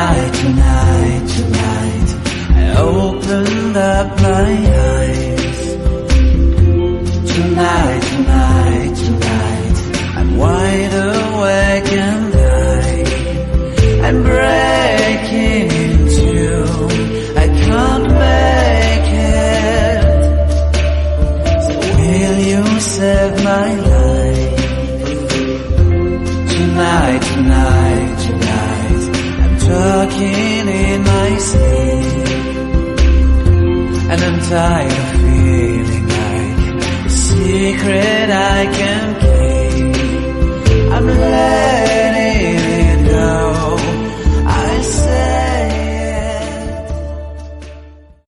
Tonight, tonight, tonight, I opened up my eyes. Tonight, tonight, tonight, I'm wide awake and I'm breaking into. I can't make it. So will you save my life? Tonight, tonight, tonight, I'm talking in my sleep, and I'm tired of feeling like a secret I can keep. I'm